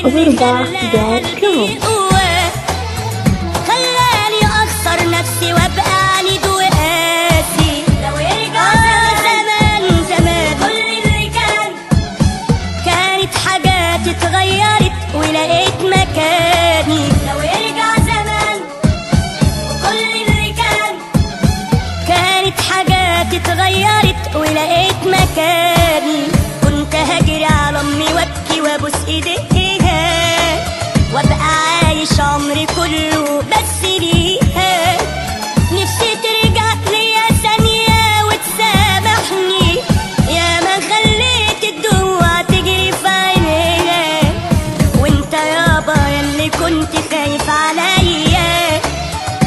غربة.com. خلاني اخسر نفسي وابقى عنيد وقاسي. لو يرجع زمان زمان كل اللي كانت حاجات اتغيرت ولقيت مكاني. لو يرجع زمان وكل اللي كانت حاجات اتغيرت ولقيت مكاني. كنت هجري على امي وابكي وابوس ايديها وابقى عايش عمري كله بس ليها. نفسي ترجع ليا ثانية وتسامحني، يا ما خليت الدموع تجري في عينيها. وانت يابا ياللي كنت خايف عليا،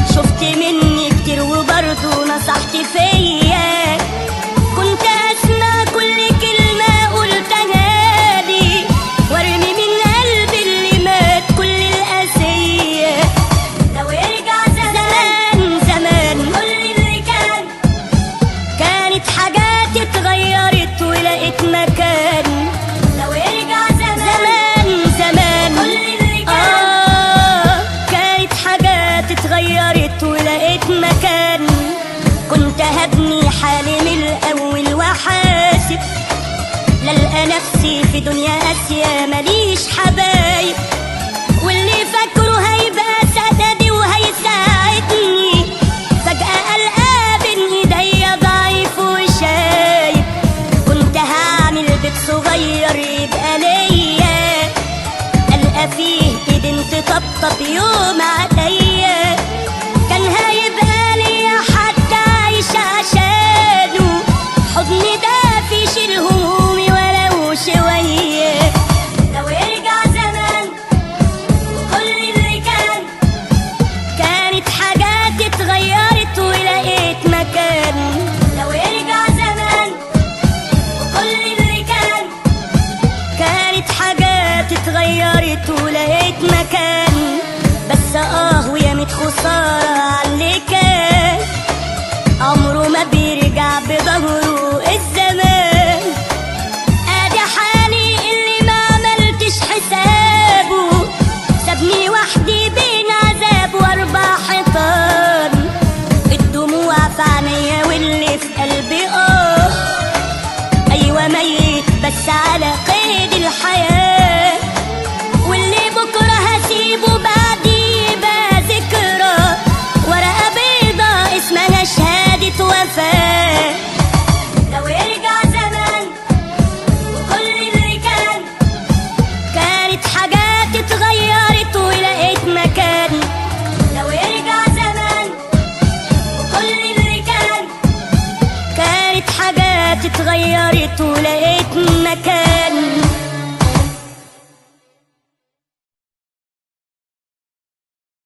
شفت مني كتير وبرضه نصحت فيا. كنت اسمع كل كلمة قلتها لي وارمي من قلبي اللي مات كل القاسية. لو يرجع زمان زمان كل اللي كانت حاجات اتغيرت ولقيت مكان. لو يرجع زمان زمان كل اللي كانت حاجات اتغيرت ولقيت مكان. كنت هبني حالي من الاول وحاسب، للقى نفسي في دنيا قاسية ماليش حبايب. واللي فاكره هيبقى سندي وهيساعدني، فجأة ألقى بين ايديا ضعيف وشايب. كنت هعمل بيت صغير يبقى ليا، ألقى فيه ايدين تطبطب يوم عليا. كان هيبقى ليا حد عايش عشانه، حضن دافي يشيل همومي ولو شوية. لو يرجع زمان وكل اللي كانت حاجات اتغيرت ولقيت مكان. لو يرجع زمان وكل اللي كانت حاجات اتغيرت ولقيت مكان. بس ويا ميت خسارة عاللي كان، عمره ما بيرجع بظهره الزمان. ادي حالي اللي ما عملتش حسابه، سابني وحدي بين عذاب واربع حيطان. الدموع في عينيا واللي في قلبي ايوه ميت بس على قيد الحياة. واللي بكره هسيبه بعدي يبقى ذكرى، ورقة بيضة اسمها شهادة وفاة. لو يرجع زمان وكل اللي كانت حاجات اتغيرت ولقيت مكان. لو يرجع زمان وكل اللي كانت حاجات اتغيرت ولقيت مكان.